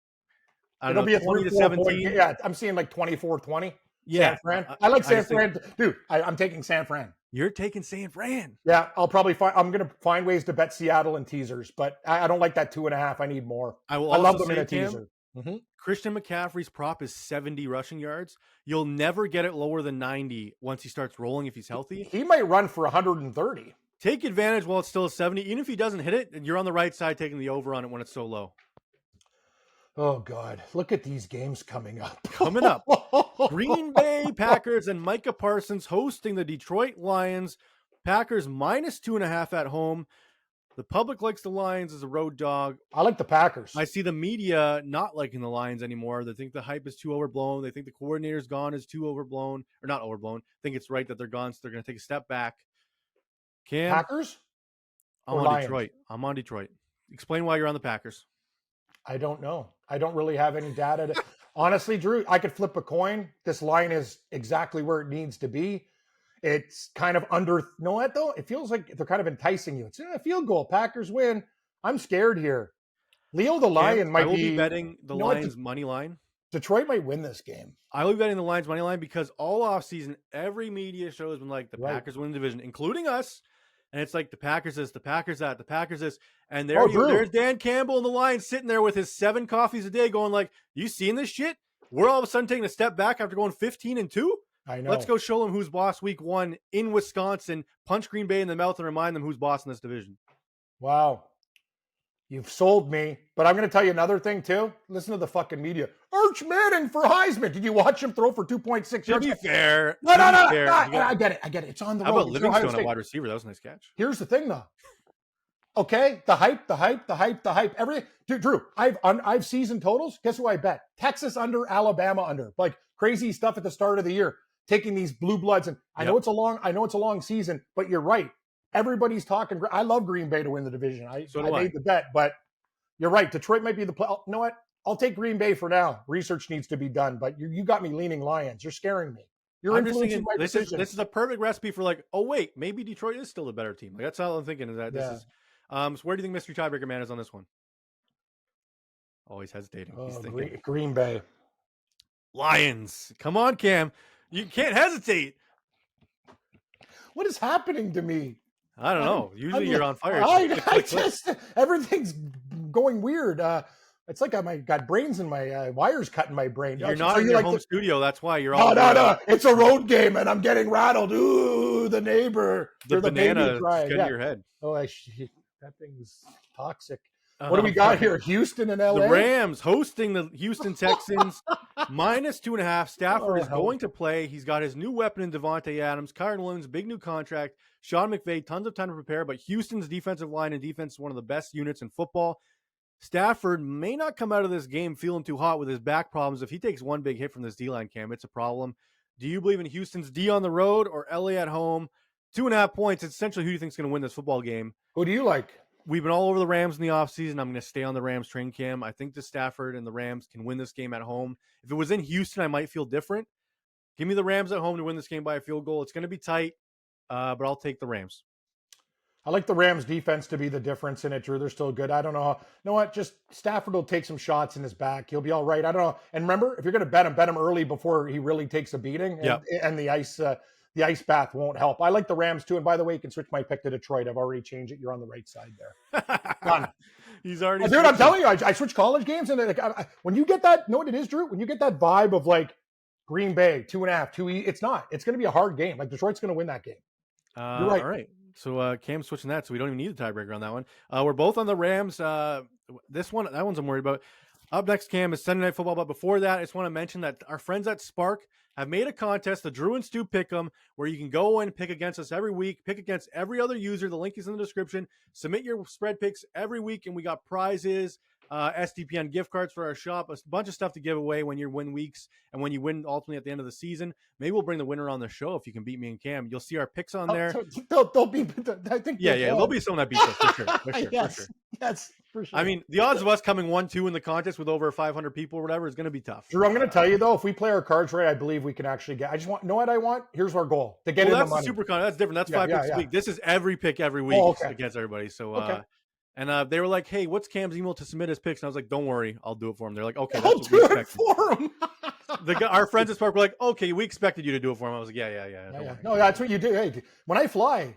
It'll be a 20-17. Yeah, I'm seeing like 24-20. Yeah. San Fran. I like San Fran. Dude, I'm taking San Fran. You're taking San Fran. Yeah, I'm going to find ways to bet Seattle in teasers, but I don't like that 2.5. I need more. I love them in a teaser. Mm-hmm. Christian McCaffrey's prop is 70 rushing yards. You'll never get it lower than 90 once he starts rolling if he's healthy. He might run for 130. Take advantage while it's still a 70. Even if he doesn't hit it, you're on the right side taking the over on it when it's so low. Oh, God. Look at these games coming up. Green Bay Packers and Micah Parsons hosting the Detroit Lions. Packers minus 2.5 at home. The public likes the Lions as a road dog. I like the Packers. I see the media not liking the Lions anymore. They think the hype is too overblown. They think the coordinator's gone is too overblown. Or not overblown. I think it's right that they're gone, so they're going to take a step back. Cam? Packers? I'm on Detroit. I'm on Detroit. Explain why you're on the Packers. I don't know. I don't really have any data. Honestly, Drew, I could flip a coin. This line is exactly where it needs to be. It's kind of under. You know what, though? It feels like they're kind of enticing you. It's a field goal. Packers win. I'm scared here. Leo the Lion might be. I will be betting the Lions money line. Detroit might win this game. I will be betting the Lions money line because all offseason, every media show has been like the Packers win the division, including us. And it's like the Packers this, the Packers that, the Packers this. And there's Dan Campbell and the Lions sitting there with his 7 coffees a day going like, you seeing this shit? We're all of a sudden taking a step back after going 15-2. I know. Let's go show them who's boss week 1 in Wisconsin, punch Green Bay in the mouth and remind them who's boss in this division. Wow. You've sold me. But I'm going to tell you another thing, too. Listen to the fucking media. Arch Manning for Heisman. Did you watch him throw for 2.6 yards? To be fair. No. I get it. It's on the road. How about Livingstone at wide receiver? That was a nice catch. Here's the thing, though. Okay, the hype. Everything. Dude, Drew, I've season totals. Guess who I bet? Texas under, Alabama under. Like crazy stuff at the start of the year. Taking these blue bloods. And I know it's a long season, but you're right. Everybody's talking. I love Green Bay to win the division. I made the bet, but you're right. Detroit might be the play. You know what? I'll take Green Bay for now. Research needs to be done, but you got me leaning Lions. You're scaring me. You're influencing my decision. This is a perfect recipe for like, oh wait, maybe Detroit is still a better team. Like that's all I'm thinking is that this is. So where do you think Mystery Tiebreaker Man is on this one? Oh, he's hesitating. He's thinking. Green Bay. Lions. Come on, Cam. You can't hesitate. What is happening to me? I don't know. Usually you're on fire. Everything's going weird. It's like I got brains in my wires cut in my brain. You're not in your home studio. That's why you're all. No. It's a road game and I'm getting rattled. Ooh, the neighbor. The banana is in your head. Oh, that thing's toxic. What do we got here? Houston and LA? The Rams hosting the Houston Texans. -2.5. Stafford is going to play. He's got his new weapon in Devontae Adams. Kyren Williams, big new contract. Sean McVay, tons of time to prepare. But Houston's defensive line and defense is one of the best units in football. Stafford may not come out of this game feeling too hot with his back problems. If he takes one big hit from this D-line, Cam, it's a problem. Do you believe in Houston's D on the road or LA at home? 2.5 points. It's essentially who do you think is going to win this football game. Who do you like? We've been all over the Rams in the offseason. I'm going to stay on the Rams train, Cam. I think the Stafford and the Rams can win this game at home. If it was in Houston, I might feel different. Give me the Rams at home to win this game by a field goal. It's going to be tight, but I'll take the Rams. I like the Rams defense to be the difference in it, Drew. They're still good. I don't know. You know what? Just Stafford will take some shots in his back. He'll be all right. I don't know. And remember, if you're going to bet him early before he really takes a beating. And the ice bath won't help. I like the Rams too. And by the way, you can switch my pick to Detroit. I've already changed it. You're on the right side there. Done. He's already. Dude, I'm telling you, I switch college games, and when you get that, know what it is, Drew? When you get that vibe of like Green Bay 2.5, 2 it's not. It's going to be a hard game. Like Detroit's going to win that game. You're right. All right. So Cam's switching that, so we don't even need the tiebreaker on that one. We're both on the Rams. That one's I'm worried about. Up next, Cam, is Sunday Night Football. But before that, I just want to mention that our friends at Spark have made a contest, the Drew and Stu Pick'em, where you can go and pick against us every week, pick against every other user. The link is in the description. Submit your spread picks every week, and we got prizes, SDPN gift cards for our shop, a bunch of stuff to give away when you win weeks and when you win ultimately at the end of the season. Maybe we'll bring the winner on the show if you can beat me and Cam. You'll see our picks on there. They'll be. I think. Yeah. There'll be someone that beats us for sure. Yes, for sure. I mean, the odds of us coming 1-2 in the contest with over 500 people or whatever is going to be tough. Drew, I'm going to tell you though, if we play our cards right, I believe we can actually get. I just want. Know what I want? Here's our goal to get in the money. Super contest. That's different. That's 5 picks a week. This is every pick every week against everybody. So. And they were like, "Hey, what's Cam's email to submit his picks?" And I was like, "Don't worry, I'll do it for him." They're like, "Okay, I'll do it for him." Our friends at Spark were like, "Okay, we expected you to do it for him." I was like, "Yeah." No, that's what you do. Hey, when I fly,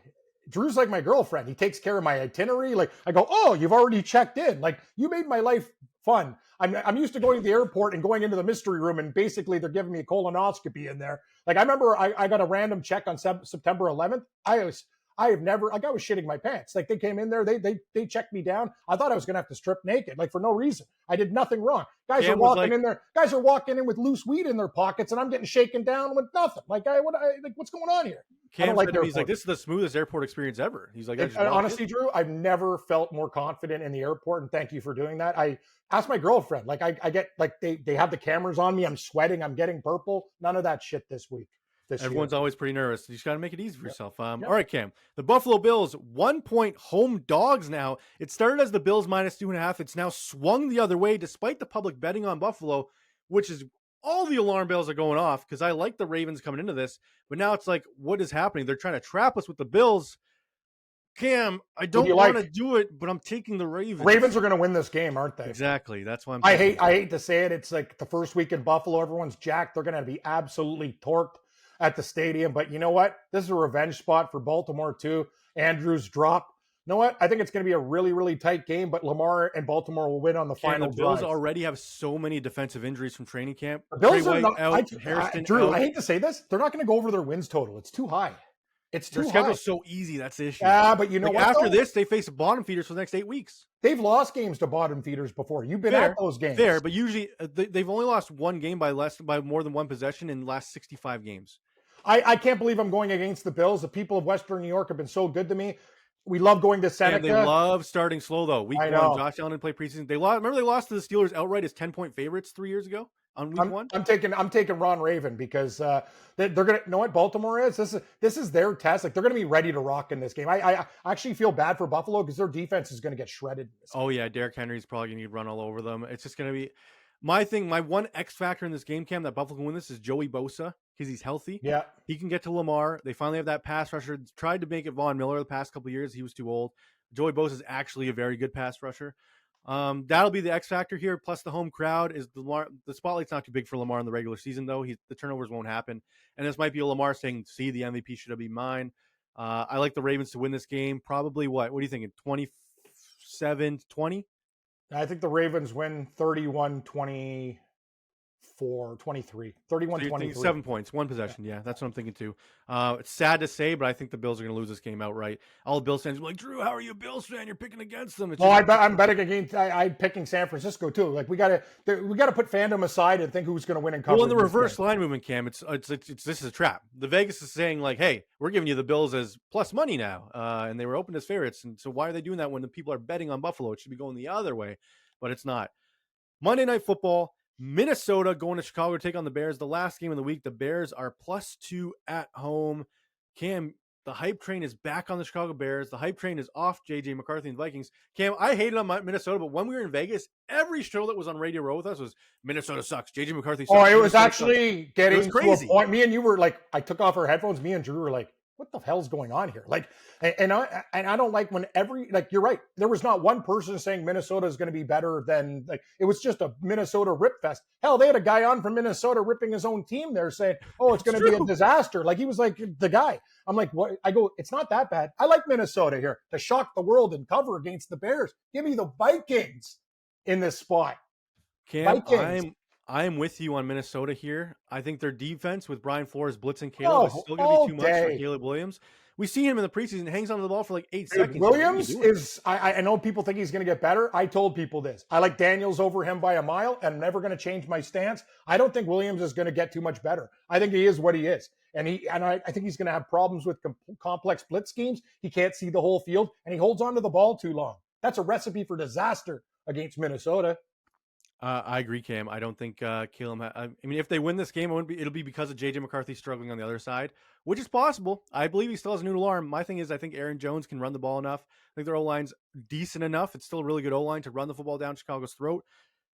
Drew's like my girlfriend. He takes care of my itinerary. Like I go, "Oh, you've already checked in." Like you made my life fun. I'm used to going to the airport and going into the mystery room, and basically they're giving me a colonoscopy in there. Like I remember, I got a random check on September 11th. I was shitting my pants. Like they came in there, they checked me down. I thought I was going to have to strip naked, like for no reason. I did nothing wrong. Guys are walking in there. Guys are walking in with loose weed in their pockets, and I'm getting shaken down with nothing. Like what's going on here? Cam said to me, he's like, "This is the smoothest airport experience ever." He's like, honestly, Drew, I've never felt more confident in the airport, and thank you for doing that. I asked my girlfriend, like I get like they have the cameras on me. I'm sweating. I'm getting purple. None of that shit this week. Everyone's always pretty nervous. You just got to make it easy for yourself. All right, Cam. The Buffalo Bills, 1-point home dogs now. It started as the Bills -2.5. It's now swung the other way despite the public betting on Buffalo, which is all the alarm bells are going off because I like the Ravens coming into this. But now it's like, what is happening? They're trying to trap us with the Bills. Cam, I don't want to do it, but I'm taking the Ravens. Ravens are going to win this game, aren't they? Exactly. That's why I hate to say it. It's like the first week in Buffalo. Everyone's jacked. They're going to be absolutely torqued at the stadium. But you know what? This is a revenge spot for Baltimore, too. Andrews drop. You know what? I think it's going to be a really, really tight game, but Lamar and Baltimore will win on the final drive. The Bills drives. already have so many defensive injuries from training camp. The Bills are not, Drew, I hate to say this. They're not going to go over their wins total. It's too high. It's too high. Their schedule's so easy. That's the issue. Yeah, but you know what? After this, they face bottom feeders for the next 8 weeks. They've lost games to bottom feeders before. You've been at those games. Fair, but usually they've only lost one game by more than one possession in the last 65 games. I can't believe I'm going against the Bills. The people of Western New York have been so good to me. We love going to Seneca. And they love starting slow, though. Week 1, Josh Allen didn't play preseason. They lost to the Steelers outright as 10-point favorites 3 years ago on week 1. I'm taking Ron Raven because they're gonna know what Baltimore is. This is their test. Like they're gonna be ready to rock in this game. I actually feel bad for Buffalo because their defense is gonna get shredded. Oh yeah, Derrick Henry's probably gonna run all over them. It's just gonna be my thing. My one X factor in this game, Cam, that Buffalo can win this is Joey Bosa because he's healthy. Yeah, he can get to Lamar. They finally have that pass rusher. Tried to make it Von Miller the past couple of years. He was too old. Joey Bosa is actually a very good pass rusher. That'll be the X factor here. Plus the home crowd is the spotlight's not too big for Lamar in the regular season though. The turnovers won't happen, and this might be a Lamar saying, "See, the MVP should have been mine." I like the Ravens to win this game. Probably what? What are you thinking? 27-20? I think the Ravens win 31-23. 31-23. 7 points, one possession. Yeah, that's what I'm thinking too. It's sad to say, but I think the Bills are going to lose this game outright. All the Bills fans are like, Drew, how are you a Bills fan? You're picking against them. I'm betting against. I'm picking San Francisco too. Like we got to put fandom aside and think who's going to win and cover. Well, in the reverse line movement, Cam, it's this is a trap. The Vegas is saying like, hey, we're giving you the Bills as plus money now, and they were opened as favorites. And so why are they doing that when the people are betting on Buffalo? It should be going the other way, but it's not. Monday Night Football. Minnesota going to Chicago to take on the Bears. The last game of the week, the Bears are +2 at home. Cam, the hype train is back on the Chicago Bears. The hype train is off JJ McCarthy and the Vikings. Cam, I hated on Minnesota, but when we were in Vegas, every show that was on Radio Row with us was Minnesota sucks. JJ McCarthy sucks. Oh, it was actually getting crazy. To a point. Me and you were like, I took off our headphones. Me and Drew were like, what the hell's going on here? Like, and I don't like when you're right. There was not one person saying Minnesota is going to be better than it was just a Minnesota rip fest. Hell, they had a guy on from Minnesota ripping his own team there saying, oh, it's going to be a disaster. Like he was like the guy. I'm like, what? I go, it's not that bad. I like Minnesota here to shock the world and cover against the Bears. Give me the Vikings in this spot. Cam, I am with you on Minnesota here. I think their defense with Brian Flores blitzing Caleb is still going to be too much for Caleb Williams. We see him in the preseason, hangs onto the ball for like 8 seconds. Williams is, I know people think he's going to get better. I told people this. I like Daniels over him by a mile, and I'm never going to change my stance. I don't think Williams is going to get too much better. I think he is what he is. And I think he's going to have problems with complex blitz schemes. He can't see the whole field, and he holds onto the ball too long. That's a recipe for disaster against Minnesota. I agree, Cam. I don't think Caleb. I mean, if they win this game, it'll be because of JJ McCarthy struggling on the other side, which is possible. I believe he still has a noodle arm. My thing is, I think Aaron Jones can run the ball enough. I think their O-line's decent enough. It's still a really good O-line to run the football down Chicago's throat.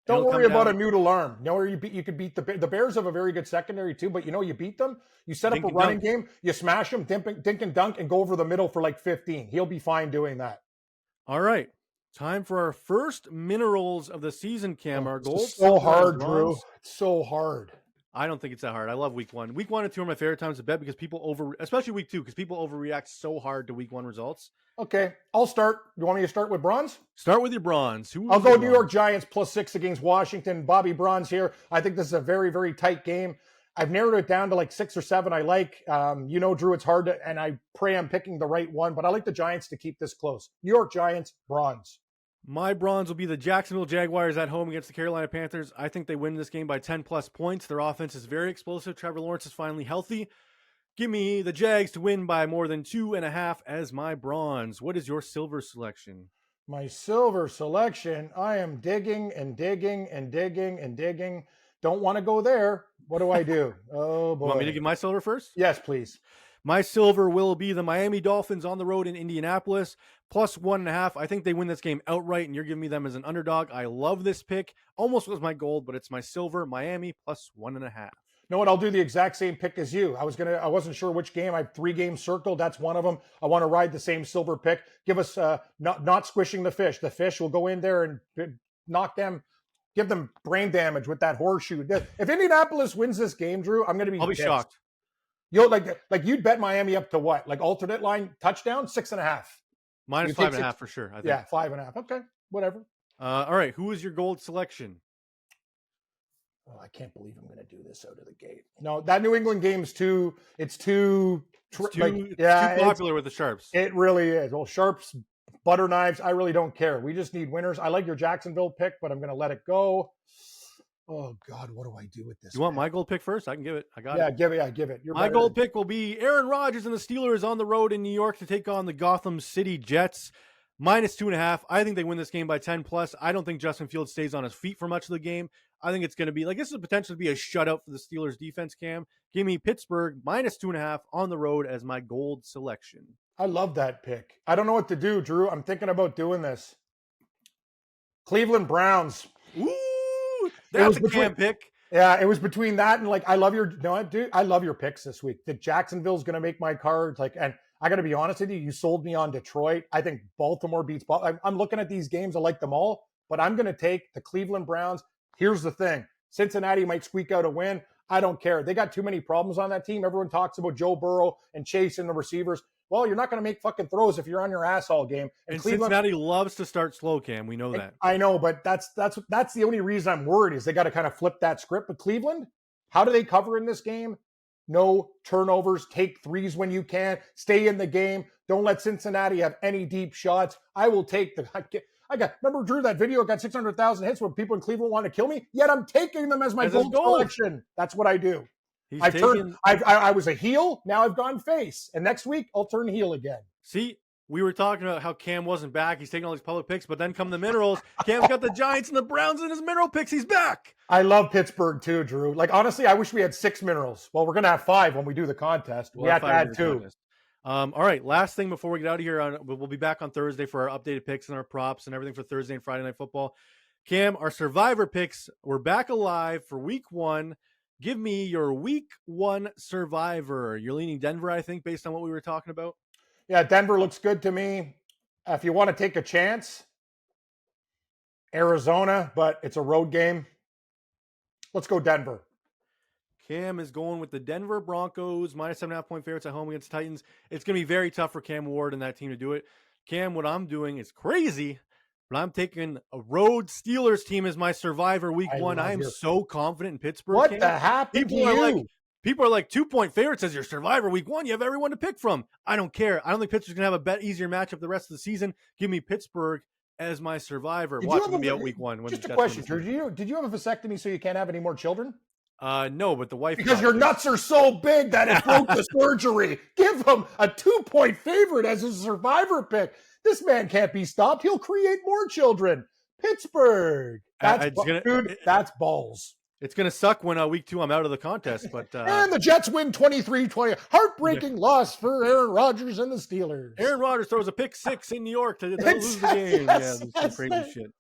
Don't worry about a noodle arm. You know where you could beat the Bears have a very good secondary too, but you beat them. You set up a running game, you smash them, dink and dunk, and go over the middle for like 15. He'll be fine doing that. All right. Time for our first minerals of the season, Cam. Our gold. So hard, Drew. It's so hard. I don't think it's that hard. I love week 1. Week 1 and 2 are my favorite times to bet because especially week 2, because people overreact so hard to week 1 results. Okay, I'll start. You want me to start with bronze? Start with your bronze. I'll go New York Giants +6 against Washington. Bobby Bronze here. I think this is a very, very tight game. I've narrowed it down to like 6 or 7 I like. Drew, it's hard to, and I pray I'm picking the right one, but I like the Giants to keep this close. New York Giants, bronze. My bronze will be the Jacksonville Jaguars at home against the Carolina Panthers. I think they win this game by 10+ points. Their offense is very explosive. Trevor Lawrence is finally healthy. Give me the Jags to win by more than 2.5 as my bronze. What is your silver selection? My silver selection, I am digging and digging and digging and digging. Don't want to go there. What do I do? Oh, boy. You want me to give my silver first? Yes, please. My silver will be the Miami Dolphins on the road in Indianapolis, +1.5. I think they win this game outright, and you're giving me them as an underdog. I love this pick. Almost was my gold, but it's my silver. Miami +1.5. know what? I'll do the exact same pick as you. I wasn't sure which game. I have 3 games circled. That's one of them. I want to ride the same silver pick. Give us not squishing the fish. The fish will go in there and give them brain damage with that horseshoe. If Indianapolis wins this game, Drew, I'm going to be I'll be pissed. shocked. Like you'd bet Miami up to what? Like alternate line touchdown, 6.5. Minus 5.5 for sure. I think. Yeah, 5.5. Okay, whatever. All right. Who is your gold selection? Oh, I can't believe I'm going to do this out of the gate. No, that New England game's too popular with the Sharps. It really is. Well, Sharps, butter knives, I really don't care. We just need winners. I like your Jacksonville pick, but I'm going to let it go. Oh, God, what do I do with this? You want my gold pick first? I can give it. I got it. Give it. My gold pick will be Aaron Rodgers and the Steelers on the road in New York to take on the Gotham City Jets. Minus 2.5. I think they win this game by 10+. I don't think Justin Fields stays on his feet for much of the game. I think it's going to be this is a potential to be a shutout for the Steelers defense, Cam. Give me Pittsburgh minus 2.5 on the road as my gold selection. I love that pick. I don't know what to do, Drew. I'm thinking about doing this. Cleveland Browns. Ooh, that's a Cam pick. Yeah, it was between that and I love your picks this week. The Jacksonville's going to make my card. And I got to be honest with you, you sold me on Detroit. I think Baltimore beats Baltimore. I'm looking at these games. I like them all, but I'm going to take the Cleveland Browns. Here's the thing. Cincinnati might squeak out a win. I don't care. They got too many problems on that team. Everyone talks about Joe Burrow and Chase and the receivers. Well, you're not going to make fucking throws if you're on your ass all game. And Cincinnati loves to start slow, Cam. We know that. I know, but that's the only reason I'm worried is they got to kind of flip that script. But Cleveland, how do they cover in this game? No turnovers. Take threes when you can. Stay in the game. Don't let Cincinnati have any deep shots. I will take remember, Drew, that video got 600,000 hits when people in Cleveland want to kill me? Yet I'm taking them as my gold selection. That's what I do. I was a heel. Now I've gone face. And next week, I'll turn heel again. See, we were talking about how Cam wasn't back. He's taking all these public picks, but then come the minerals. Cam's got the Giants and the Browns in his mineral picks. He's back. I love Pittsburgh too, Drew. Honestly, I wish we had 6 minerals. Well, we're going to have 5 when we do the contest. We have to add 2. All right, last thing before we get out of here, we'll be back on Thursday for our updated picks and our props and everything for Thursday and Friday Night Football. Cam, our Survivor picks, we're back alive for Week 1. Give me your Week 1 Survivor. You're leaning Denver, I think, based on what we were talking about. Yeah, Denver looks good to me. If you want to take a chance, Arizona, but it's a road game. Let's go Denver. Cam is going with the Denver Broncos, minus 7.5 point favorites at home against the Titans. It's going to be very tough for Cam Ward and that team to do it. Cam, what I'm doing is crazy, but I'm taking a road Steelers team as my Survivor Week 1. I am so confident in Pittsburgh. What the happened to you? People are like 2-point favorites as your Survivor Week 1. You have everyone to pick from. I don't care. I don't think Pittsburgh's going to have a easier matchup the rest of the season. Give me Pittsburgh as my Survivor. Watch me out Week 1. Just a question, Drew. Did you have a vasectomy so you can't have any more children? No, but the wife... Because your nuts are so big that it broke the surgery. Give him a 2-point favorite as a Survivor pick. This man can't be stopped. He'll create more children. Pittsburgh. That's balls. It's going to suck when Week 2 I'm out of the contest. But and the Jets win 23-20. Heartbreaking loss for Aaron Rodgers and the Steelers. Aaron Rodgers throws a pick 6 in New York to lose the game. This is crazy shit.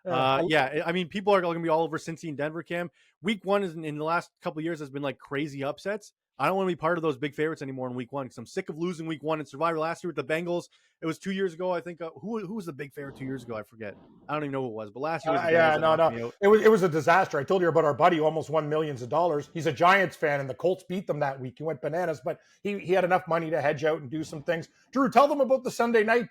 I mean, people are going to be all over Cincy and Denver, Cam. Week 1 in the last couple of years has been like crazy upsets. I don't want to be part of those big favorites anymore in Week 1 because I'm sick of losing Week 1 in Survivor last year with the Bengals. It was 2 years ago, I think. Who was the big favorite 2 years ago? I forget. I don't even know who it was. But last year was the Bengals. It was a disaster. I told you about our buddy who almost won millions of dollars. He's a Giants fan, and the Colts beat them that week. He went bananas, but he had enough money to hedge out and do some things. Drew, tell them about the Sunday night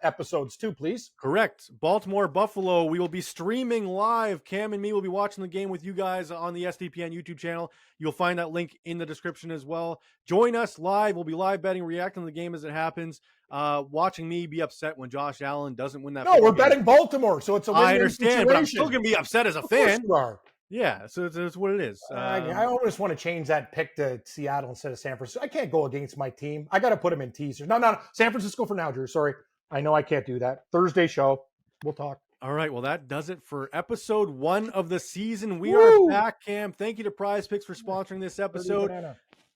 episodes too, please. Correct. Baltimore, Buffalo. We will be streaming live. Cam and me will be watching the game with you guys on the SDPN YouTube channel. You'll find that link in the description as well. Join us live. We'll be live betting, reacting to the game as it happens. Watching me be upset when Josh Allen doesn't win that. No, we're betting Baltimore, so it's a win-win I understand, situation. But I'm still going to be upset as a fan. You are. Yeah, so it's what it is. I always want to change that pick to Seattle instead of San Francisco. I can't go against my team. I got to put them in teasers. No. San Francisco for now, Drew. Sorry. I know I can't do that. Thursday show. We'll talk. All right, well, that does it for episode 1 of the season. We are back, Cam. Thank you to Prize Picks for sponsoring this episode.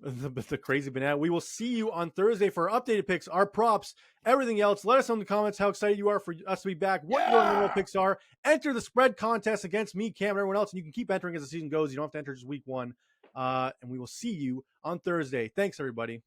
The crazy banana. We will see you on Thursday for our updated picks, our props, everything else. Let us know in the comments how excited you are for us to be back, what your mineral picks are. Enter the spread contest against me, Cam, and everyone else, and you can keep entering as the season goes. You don't have to enter just Week 1. And we will see you on Thursday. Thanks, everybody.